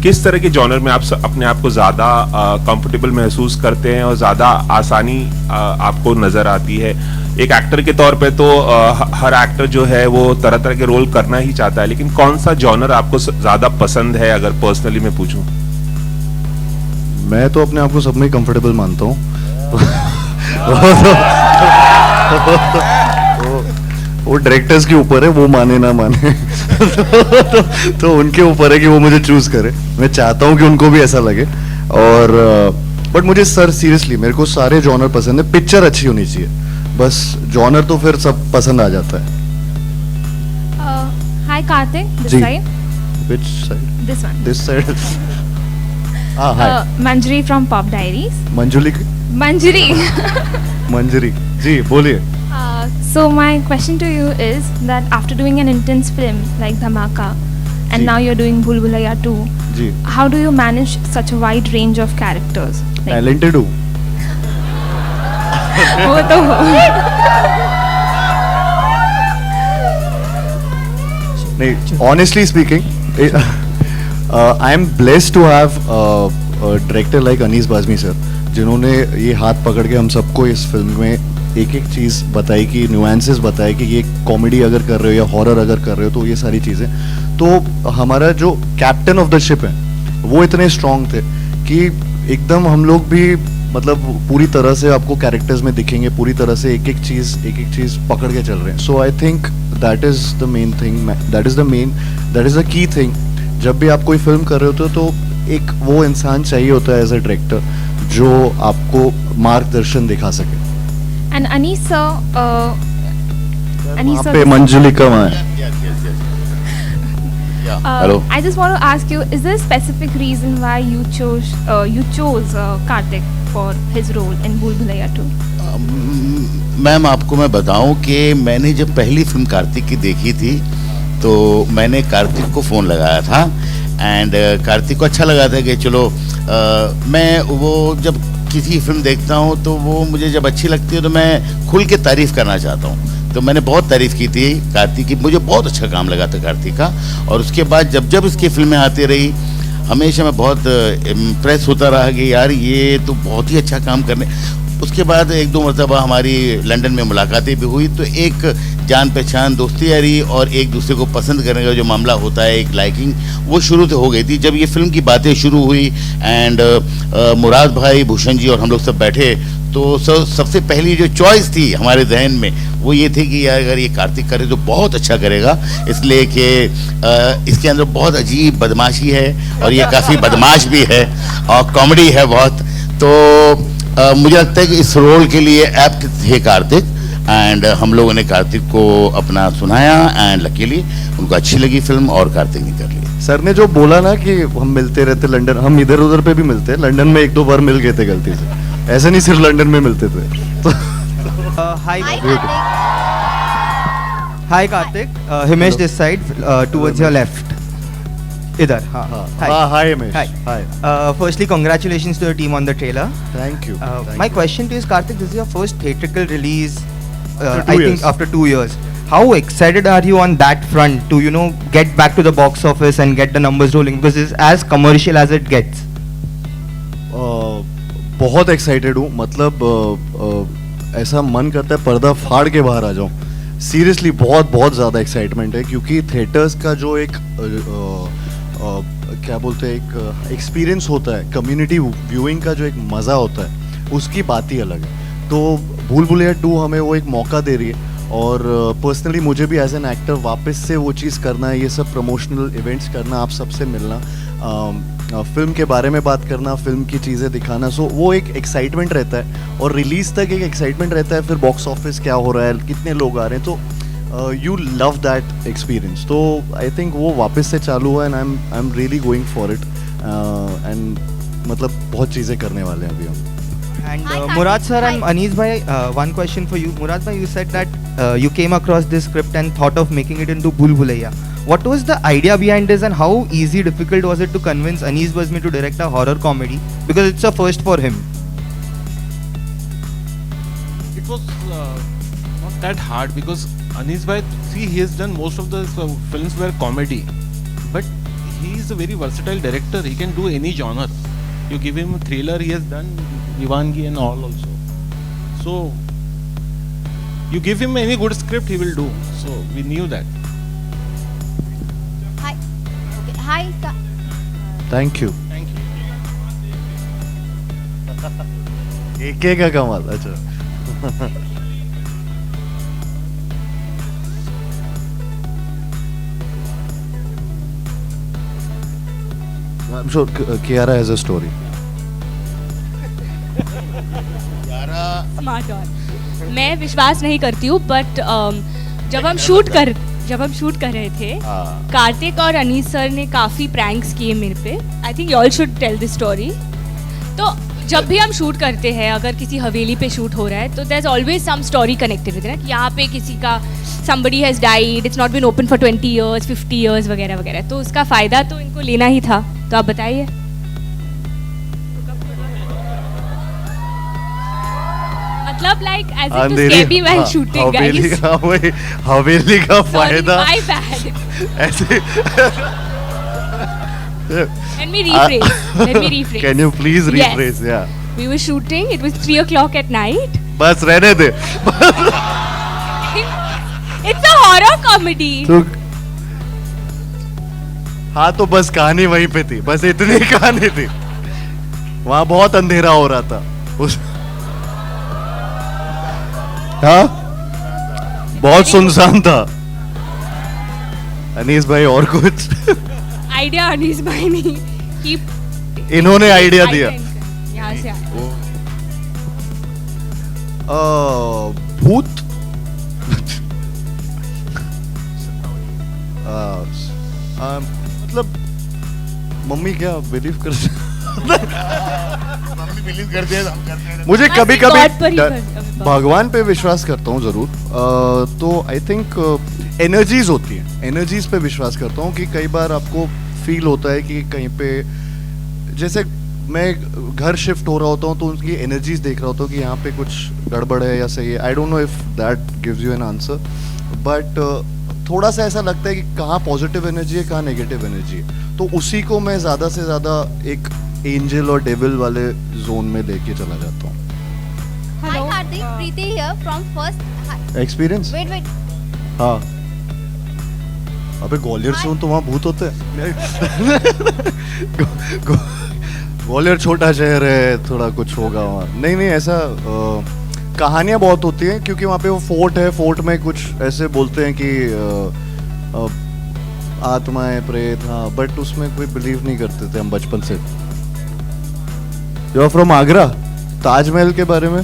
Speaker 12: किस तरह के जॉनर में आप अपने आप को ज़्यादा कंफर्टेबल महसूस करते हैं और ज़्यादा आसानी आपको नज़र आती है एक एक्टर के तौर पे तो हर एक्टर जो है वो तरह तरह के रोल करना ही चाहता है लेकिन कौन सा जॉनर आपको ज़्यादा पसंद है अगर पर्सनली मैं पूछूं
Speaker 2: मैं तो अपने आप को सब में कंफर्टेबल मानता हूँ वो डायरेक्टर्स के ऊपर है वो माने ना माने तो उनके ऊपर है कि वो मुझे चूज करे मैं चाहता हूँ कि उनको भी ऐसा लगे और बट मुझे सर सीरियसली मेरे को सारे जॉनर पसंद है, पिक्चर अच्छी होनी चाहिए, बस जॉनर तो फिर सब पसंद आ जाता है।
Speaker 3: Hi Karthik, this
Speaker 2: ji.
Speaker 3: side.
Speaker 2: Which side?
Speaker 3: This one.
Speaker 2: This side. हाँ हाय
Speaker 3: Manjari from Pop Diaries.
Speaker 2: Manjuli
Speaker 3: Manjari.
Speaker 2: मंजरी जी बोलिए।
Speaker 3: So my question to you is that after doing an intense film like Dhamaka, and
Speaker 2: ji.
Speaker 3: now you're doing Bhul Bhulaiya 2,
Speaker 2: ji
Speaker 3: how do you manage such a wide range of characters?
Speaker 2: Talented हूँ।
Speaker 3: वो तो हो।
Speaker 2: नहीं, honestly speaking, I am blessed to have a director like Anees Bazmee sir, जिन्होंने ये हाथ पकड़ के हम सबको इस फिल्म में एक एक चीज़ बताई, कि नुआंसेस बताए कि ये कॉमेडी अगर कर रहे हो या हॉरर अगर कर रहे हो तो ये सारी चीज़ें। तो हमारा जो कैप्टन ऑफ द शिप है वो इतने स्ट्रॉन्ग थे कि एकदम हम लोग भी मतलब पूरी तरह से आपको कैरेक्टर्स में दिखेंगे, पूरी तरह से एक एक चीज़ पकड़ के चल रहे हैं। So I think that is the main thing, that is the key thing. जब भी आप कोई फिल्म कर रहे होते हो तो एक वो इंसान चाहिए होता है एज अ डायरेक्टर जो आपको मार्गदर्शन दिखा सके।
Speaker 3: And Anis sir, Anis
Speaker 2: वहाँ
Speaker 3: sir,
Speaker 2: पे मंजुली का वहाँ है।
Speaker 5: Hello.
Speaker 3: I just want to ask you, is there a specific reason why you chose Karthik for his role in Bhul Bhulaiya 2?
Speaker 5: Ma'am आपको मैं बताऊं कि मैंने जब पहली फिल्म कार्तिक की देखी थी तो मैंने कार्तिक को फ़ोन लगाया था, एंड कार्तिक को अच्छा लगा था कि चलो मैं वो जब किसी फिल्म देखता हूँ तो वो मुझे जब अच्छी लगती है तो मैं खुल के तारीफ़ करना चाहता हूँ। तो मैंने बहुत तारीफ़ की थी कार्तिक की, मुझे बहुत अच्छा काम लगा था कार्तिक का। और उसके बाद जब जब इसकी फिल्में आती रही हमेशा मैं बहुत इम्प्रेस होता रहा कि यार ये तो बहुत ही अच्छा काम करने। उसके बाद एक दो मरतबा हमारी लंदन में मुलाकातें भी हुई, तो एक जान पहचान दोस्ती यारी और एक दूसरे को पसंद करने का जो मामला होता है, एक लाइकिंग, वो शुरू से हो गई थी। जब ये फिल्म की बातें शुरू हुई एंड मुराद भाई, भूषण जी और हम लोग सब बैठे, तो सबसे पहली जो चॉइस थी हमारे जहन में वो ये थी कि यार अगर ये कार्तिक करे तो बहुत अच्छा करेगा, इसलिए कि इसके अंदर बहुत अजीब बदमाशी है और ये काफ़ी बदमाश भी है और कॉमेडी है बहुत। तो मुझे लगता है कि इस रोल के लिए एप्ट थे कार्तिक, एंड हम लोगों ने कार्तिक को अपना सुनाया एंड लकीली उनको अच्छी लगी फिल्म और कार्तिक ने कर ली।
Speaker 2: सर ने जो बोला ना कि हम मिलते रहते लंदन, हम इधर उधर पे भी मिलते हैं, लंदन में एक दो बार मिल गए थे गलती से, ऐसे नहीं सिर्फ लंदन में मिलते थे। तो
Speaker 13: Hi Karthik, Himesh this side, towards your left. Idhar,
Speaker 2: Hi Himesh.
Speaker 13: Hi. Firstly, congratulations to your team on the trailer.
Speaker 2: Thank you.
Speaker 13: My question to you is, Karthik, this is your first theatrical release.
Speaker 2: After 2
Speaker 13: I
Speaker 2: years.
Speaker 13: think after 2 years. How excited are you on that front to get back to the box office and get the numbers rolling, because it's as commercial as it gets?
Speaker 2: बहुत excited हूँ, मतलब ऐसा मन करता है पर्दा फाड़ के बाहर आ जाऊँ। सीरियसली बहुत ज़्यादा एक्साइटमेंट है, क्योंकि थिएटर्स का जो एक क्या बोलते हैं एक एक्सपीरियंस होता है, कम्युनिटी व्यूइंग का जो एक मज़ा होता है, उसकी बात ही अलग है। तो भूल भुलैया 2 हमें वो एक मौका दे रही है, और पर्सनली मुझे भी एज एन एक्टर वापस से वो चीज़ करना है, ये सब प्रमोशनल इवेंट्स करना, आप सबसे मिलना, फिल्म के बारे में बात करना, फिल्म की चीज़ें दिखाना। सो वो एक एक्साइटमेंट रहता है, और रिलीज तक एक एक्साइटमेंट रहता है, फिर बॉक्स ऑफिस क्या हो रहा है, कितने लोग आ रहे हैं, तो यू लव दैट एक्सपीरियंस। तो आई थिंक वो वापस से चालू हुआ, and I am really going for it, and मतलब बहुत चीज़ें करने वाले हैं अभी हम।
Speaker 13: And Murad sir and Anis bhai, one question for you. Murad bhai, you said that you came across this script and thought of making it into Bhul Bhulaiya. What was the idea behind this, and how easy, difficult was it to convince Anis Bazmi to direct a horror comedy, because it's a first for him?
Speaker 7: It was not that hard, because Anis bhai, see, he has done most of the films were comedy, but he is a very versatile director. He can do any genre. You give him a thriller, he has done Diwangi and all also. So you give him any good script, he will do. So we knew that.
Speaker 10: Hi. Okay. Hi.
Speaker 2: Thank you.
Speaker 7: Thank you.
Speaker 2: एक का कमाल। अच्छा I'm sure Kiara has a story.
Speaker 3: Smart और मैं विश्वास नहीं करती हूँ, बट जब हम शूट कर रहे थे, कार्तिक और अनीस सर ने काफ़ी प्रैंक्स किए मेरे पे. I think you all should tell this story. तो जब भी हम शूट करते हैं, अगर किसी हवेली पे शूट हो रहा है, तो there is always some story connected with it. यहाँ पे किसी का somebody has died, it's not been open for 20 years, 50 years वगैरह वगैरह. तो उसका फ़ायदा तो इनको लेना ही था. तो आप बताइए. मतलब like as if to scare me while shooting, guys.
Speaker 2: हवेली का फायदा.
Speaker 3: My bad.
Speaker 2: ऐसे.
Speaker 3: Let me rephrase.
Speaker 2: Can you please rephrase?
Speaker 3: Yes.
Speaker 2: Yeah.
Speaker 3: We were shooting. It was 3 o'clock at night.
Speaker 2: बस रहने दे.
Speaker 3: It's a horror comedy.
Speaker 2: तो हाँ, तो बस कहानी वहीं पे थी. बस इतनी कहानी थी. वहाँ बहुत अंधेरा हो रहा था. हाँ, बहुत सुनसान था. अनीस भाई और कुछ?
Speaker 3: आइडिया अनीस भाई ने
Speaker 2: इन्होंने आइडिया दिया.
Speaker 3: यहाँ से आया.
Speaker 2: भूत. मतलब मम्मी क्या बिलीव कर
Speaker 5: मम्मी बिलीव करते हैं, हम करते हैं.
Speaker 2: मुझे कभी कभी
Speaker 3: कभी
Speaker 2: भगवान पे विश्वास करता हूँ जरूर. तो आई थिंक एनर्जीज होती हैं, एनर्जीज पे विश्वास करता हूँ कि कई बार आपको फील होता है कि कहीं पे, जैसे मैं घर शिफ्ट हो रहा होता हूँ तो उनकी एनर्जीज देख रहा होता हूँ कि यहाँ पे कुछ गड़बड़ है या सही है. I don't know if that gives you an answer, but थोड़ा सा ऐसा लगता है कि कहाँ पॉजिटिव एनर्जी है, कहाँ नेगेटिव एनर्जी है. तो उसी को मैं ज़्यादा से ज़्यादा एक एंजल और डेविल वाले जोन में लेके चला जाता हूँ.
Speaker 10: Hi Karthik, Preeti here from first.
Speaker 2: Experience.
Speaker 10: Wait.
Speaker 2: हाँ. अबे ग्वालियर से हूँ तो वहाँ भूत होते हैं. ग्वालियर छोटा शहर है, थोड़ा कुछ होगा वहाँ. नहीं ऐसा कहानियाँ बहुत होती हैं क्योंकि वहाँ पे वो फोर्ट है. फोर्ट में कुछ ऐसे बोलते हैं कि आत्माएं, प्रेत. हाँ, बट उसमें कोई बिलीव नहीं करते थे हम बचपन से. You are from Agra. Taj Mahal के बारे में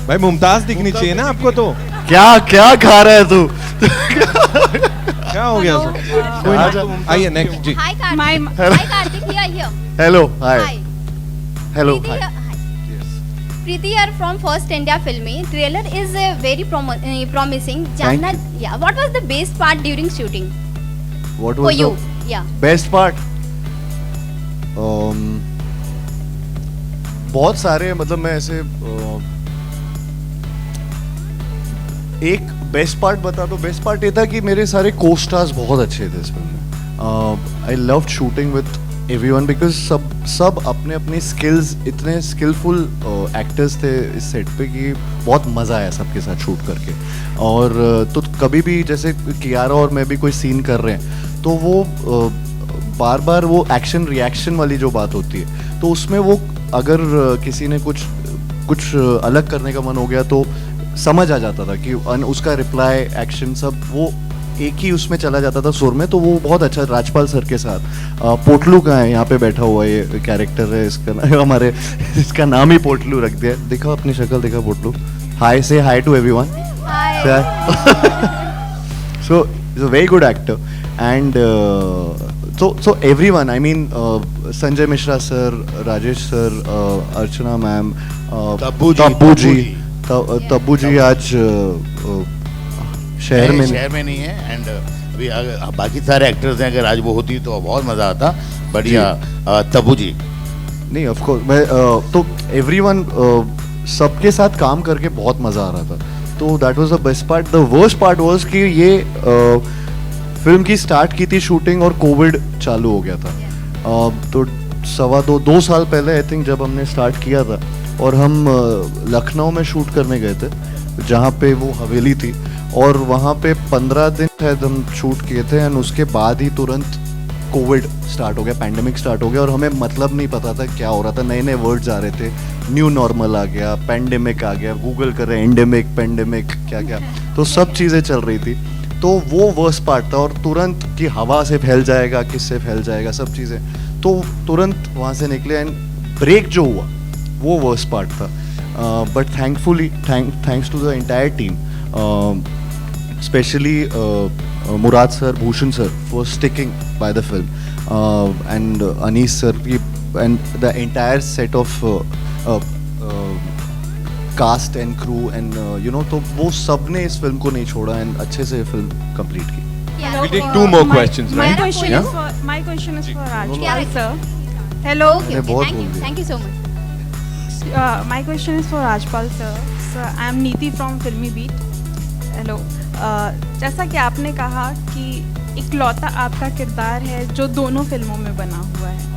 Speaker 1: भाई मुमताज दिखनी चाहिए ना आपको. तो
Speaker 2: क्या खा रहा है तू?
Speaker 1: क्या हो गया? आइए next ji.
Speaker 10: Hi Karthik. Hi Karthik, here.
Speaker 2: Hello. Hi.
Speaker 10: Hi.
Speaker 2: Hello.
Speaker 10: Preeti here. Preeti here from First India Filmy. Trailer is very promising.
Speaker 2: Thank you.
Speaker 10: Yeah. What was the best part during shooting
Speaker 2: What
Speaker 10: for
Speaker 2: was
Speaker 10: you?
Speaker 2: the
Speaker 10: Yeah.
Speaker 2: best part? बहुत सारे, मतलब मैं ऐसे एक best part बता दो. Best part ये था कि मेरे सारे को स्टार्स बहुत अच्छे थे इस फिल्म में. I loved shooting with everyone because सब अपने अपने स्किल्स, इतने स्किलफुल एक्टर्स थे इस सेट पे कि बहुत मज़ा आया सबके साथ शूट करके. और तो कभी भी जैसे कियारा और मैं भी कोई सीन कर रहे हैं तो वो बार बार वो एक्शन रिएक्शन वाली जो बात होती है, तो उसमें वो अगर किसी ने कुछ अलग करने का मन हो गया तो समझ आ जाता था कि उसका रिप्लाई, एक्शन सब वो एक ही उसमें चला जाता था सुर में. तो वो बहुत अच्छा. राजपाल सर के साथ पोटलू का है, यहाँ पे बैठा हुआ ये कैरेक्टर है इसका. हमारे इसका नाम ही पोटलू रख दिया. देखा अपनी शक्ल, देखा पोटलू. Hi, say hi to everyone. So is a very good actor. And so everyone, I mean Sanjay Mishra sir, Rajesh sir, Archana ma'am, Tabu ji आज शहर में
Speaker 5: नहीं है. एंड अभी बाकी सारे एक्टर्स हैं, अगर आज वो होती तो बहुत मजा आता. बढ़िया. तब्बू जी
Speaker 2: नहीं, ऑफ कोर्स मैं तो एवरीवन सबके साथ काम करके बहुत मजा आ रहा था. तो that was the best part. The worst part was कि ये फिल्म की स्टार्ट की थी शूटिंग और कोविड चालू हो गया था. तो 2 साल पहले आई थिंक जब हमने स्टार्ट किया था, और हम लखनऊ में शूट करने गए थे जहाँ पे वो हवेली थी, और वहाँ पे 15 दिन शायद हम शूट किए थे. एंड उसके बाद ही तुरंत कोविड स्टार्ट हो गया, पैंडेमिक स्टार्ट हो गया. और हमें मतलब नहीं पता था क्या हो रहा था. नए नए वर्ड्स आ रहे थे. न्यू नॉर्मल आ गया, पैंडेमिक आ गया, गूगल कर रहे हैं एंडेमिक, पैंडेमिक, क्या क्या. तो सब चीज़ें चल रही थी. तो वो वर्स्ट पार्ट था, और तुरंत कि हवा से फैल जाएगा, किससे फैल जाएगा, सब चीज़ें, तो तुरंत वहाँ से निकले एंड ब्रेक जो हुआ वो वर्स्ट पार्ट था. But thankfully thanks to the entire team, specially Murad sir, Bhushan sir for sticking by the film, and Anees sir and the entire set of cast and crew and you know, तो वो सब ने इस film को नहीं छोड़ा and अच्छे से फिल्म कंप्लीट की.
Speaker 1: We take two more questions,
Speaker 14: My
Speaker 1: right?
Speaker 14: question
Speaker 1: Yeah?
Speaker 14: is for my question is for Rajpal
Speaker 10: Yeah.
Speaker 14: sir. Hello.
Speaker 2: मैंने बहुत बोल दिया.
Speaker 10: Thank you so much.
Speaker 14: My question is for Rajpal sir. Sir, I am Neeti from Filmy Beat. Hello. जैसा कि आपने कहा कि इकलौता आपका किरदार है जो दोनों फिल्मों में बना हुआ है,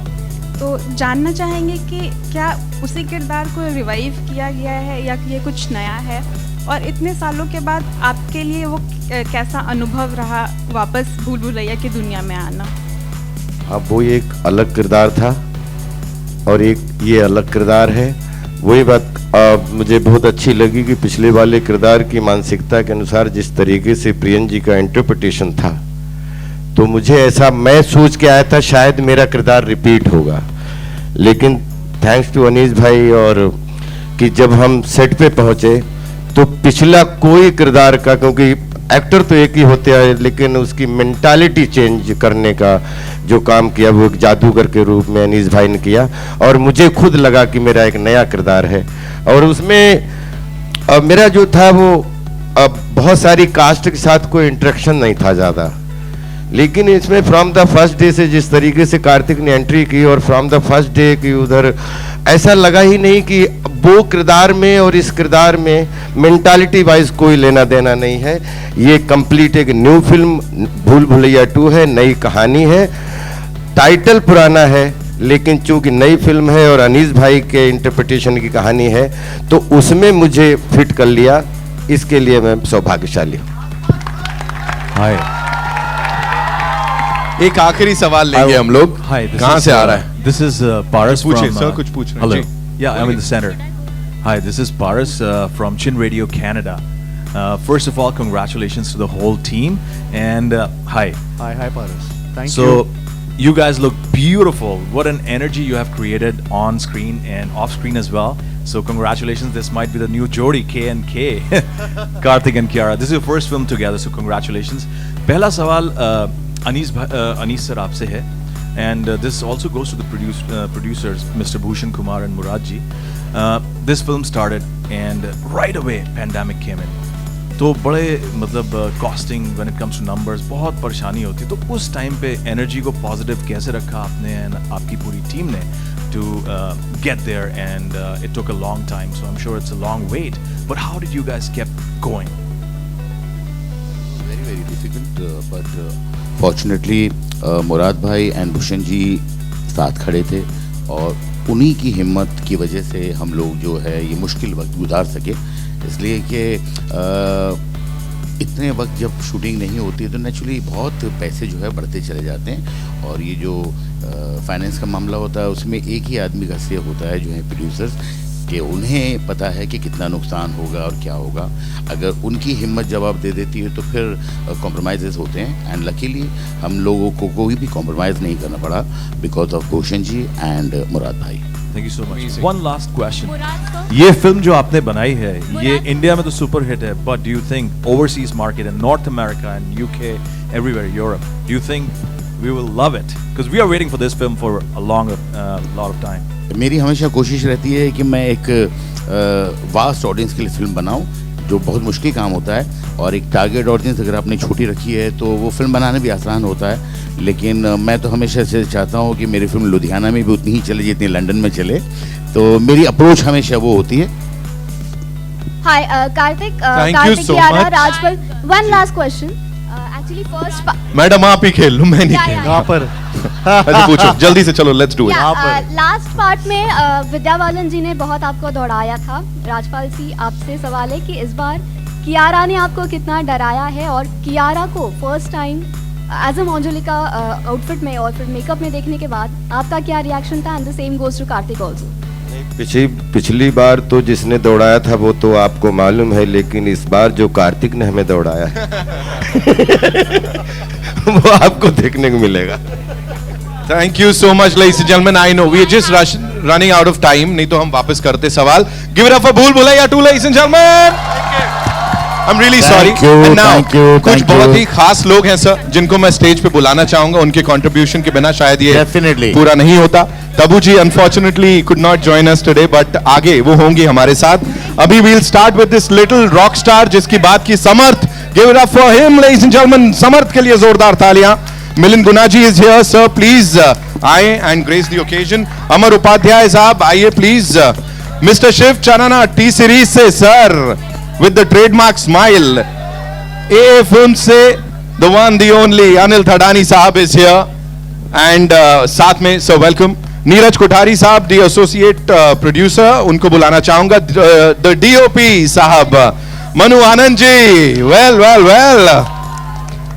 Speaker 14: तो जानना चाहेंगे कि क्या उसी किरदार को रिवाइव किया गया है या कि ये कुछ नया है, और इतने सालों के बाद आपके लिए वो कैसा अनुभव रहा वापस भूल भुलैया की दुनिया में आना?
Speaker 4: अब वो एक अलग किरदार था और एक ये अलग किरदार है. वही बात मुझे बहुत अच्छी लगी कि पिछले वाले किरदार की मानसिकता के अनुसार जिस तरीके से प्रियन जी का इंटरप्रिटेशन था, तो मुझे ऐसा, मैं सोच के आया था शायद मेरा किरदार रिपीट होगा, लेकिन थैंक्स टू अनीस भाई और कि जब हम सेट पे पहुंचे तो पिछला कोई किरदार का, क्योंकि एक्टर तो एक ही होते हैं लेकिन उसकी मेंटालिटी चेंज करने का जो काम किया वो एक जादूगर के रूप में अनीस भाई ने किया, और मुझे खुद लगा कि मेरा एक नया किरदार है. और उसमें मेरा जो था वो बहुत सारी कास्ट के साथ कोई इंटरेक्शन नहीं था ज़्यादा, लेकिन इसमें फ्रॉम द फर्स्ट डे से जिस तरीके से कार्तिक ने एंट्री की, और फ्रॉम द फर्स्ट डे कि उधर ऐसा लगा ही नहीं कि वो किरदार में और इस किरदार में मेंटालिटी वाइज कोई लेना देना नहीं है. ये कंप्लीट एक न्यू फिल्म भूल भुलैया 2 है, नई कहानी है, टाइटल पुराना है, लेकिन चूंकि नई फिल्म है और अनीस भाई के इंटरप्रिटेशन की कहानी है तो उसमें मुझे फिट कर लिया. इसके लिए मैं सौभाग्यशाली हूँ.
Speaker 1: हाय, एक आखिरी सवाल लेंगे हम लोग. कहाँ से आ रहा है?
Speaker 15: This is Paras
Speaker 1: पूछिए
Speaker 15: from.
Speaker 1: सर, कुछ पूछ रहे हैं.
Speaker 15: Hello.
Speaker 1: Ji.
Speaker 15: Yeah, I'm in the center. Hi, this is Paras from Chin Radio Canada. First of all, congratulations to the whole team, and hi.
Speaker 2: Hi Paras. Thank
Speaker 15: So,
Speaker 2: you.
Speaker 15: you guys look beautiful. What an energy you have created on screen and off screen as well. So congratulations. This might be the new Jodi, K and K, Karthik and Kiara. This is your first film together, so congratulations. पहला सवाल Anees sir आपसे है, and this also goes to the producers, Mr. Bhushan Kumar and Murad ji. This film started and right away pandemic came in. तो बड़े मतलब costing when it comes two numbers बहुत परेशानी होती है. तो उस टाइम पे एनर्जी को पॉजिटिव कैसे रखा आपने एंड आपकी पूरी टीम ने to get there, and it took a long time, so I am sure it's a long wait, but how did you guys keep going?
Speaker 5: Very difficult, but fortunately Murad भाई and Bhushan ji साथ खड़े थे, और उन्हीं की हिम्मत की वजह से हम लोग जो है ये मुश्किल वक्त गुजार सके. इसलिए कि इतने वक्त जब शूटिंग नहीं होती है तो नेचुरली बहुत पैसे जो है बढ़ते चले जाते हैं, और ये जो फाइनेंस का मामला होता है उसमें एक ही आदमी का श्रेय होता है जो है प्रोड्यूसर्स, कि उन्हें पता है कि कितना नुकसान होगा और क्या होगा. अगर उनकी हिम्मत जवाब दे देती है तो फिर कॉम्प्रोमाइज़ होते हैं, एंड लकीली हम लोगों को कोई भी कॉम्प्रोमाइज़ नहीं करना पड़ा because of Bhushan ji and Murad भाई.
Speaker 15: Thank you so much. One last question, ये फिल्म जो आपने बनाई है ये इंडिया में तो सुपर हिट है, but do you think overseas market in North America and UK everywhere Europe, do you think we will love it? Because we are waiting for this film for a lot of time.
Speaker 5: मेरी हमेशा कोशिश रहती है कि मैं एक vast audience के लिए फिल्म बनाऊं, जो बहुत मुश्किल काम होता है, और एक टारगेट ऑडियंस अगर आपने छोटी रखी है तो वो फिल्म बनाना भी आसान होता है. लेकिन मैं तो हमेशा से चाहता हूँ कि मेरी फिल्म लुधियाना में भी उतनी ही चले जितनी लंदन में चले, तो मेरी अप्रोच हमेशा वो होती है.
Speaker 16: Hi Kartik, Kiara, Rajpal, one last question. Actually first
Speaker 1: madam आप ही खेल लो, मैं नहीं खेल.
Speaker 2: यहाँ पर
Speaker 1: अच्छा पूछो जल्दी से, चलो let's do it.
Speaker 16: Last part में विद्या बालन जी ने बहुत आपको दौड़ाया था. राजपाल जी आपसे सवाल है कि इस बार कियारा ने आपको कितना डराया है, और कियारा को first time as a Manjulika outfit में और फिर मेकअप में देखने के बाद आपका क्या रिएक्शन था, and the same goes to Kartik also.
Speaker 4: पिछली बार तो जिसने दौड़ाया था वो तो आपको मालूम है, लेकिन इस बार जो कार्तिक ने हमें दौड़ाया वो आपको देखने को मिलेगा।
Speaker 1: Thank you so much, ladies and gentlemen. I know we are just running out of time. नहीं तो हम वापस करते सवाल. Give it up for Bhool Bhulaiya 2, ladies and gentlemen. I'm really sorry. And now कुछ बहुत ही खास लोग हैं सर, जिनको मैं स्टेज पे बुलाना चाहूंगा. उनके कंट्रीब्यूशन के बिना शायद ये पूरा नहीं होता. तबू जी unfortunately could not join us today, but आगे वो होंगी हमारे साथ. अभी we'll start with this little rock star जिसकी बात की समर्थ. Give it up for him, ladies and gentlemen. समर्थ के लिए जोरदार तालियां. Milind Gunaji is here, sir. Please आए and grace the occasion. अमर उपाध्याय साहब आइए please. Mr. Shiv Chanana T Series से sir with the trademark smile. AA Films से the one, the only Anil Thadani साहब is here and साथ में sir welcome. Neeraj Kothari साहब the associate producer, उनको बुलाना चाहूंगा. The DOP साहब मनु आनंद जी, well.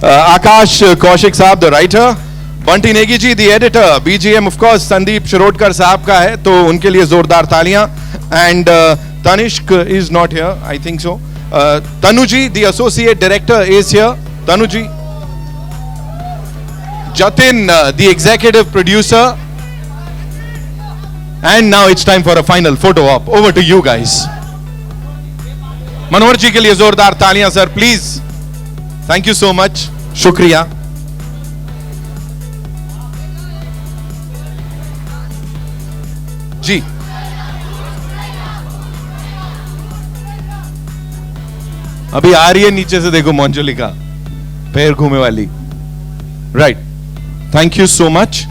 Speaker 1: आकाश कौशिक साहब the writer, Bunty Negi ji the editor, BGM of course Sandeep Shirodkar साहब का है तो उनके लिए जोरदार तालियां. And Tanishk is not here, I think so. Tanu ji the associate director is here. Tanu ji. Jatin the executive producer. And now it's time for a final photo op. Over to you guys. Manohar ji के लिए जोरदार तालियां sir please. Thank you so much. शुक्रिया. जी अभी आ रही है नीचे से, देखो मंजुलिका पैर घूमे वाली. Right. Thank you so much.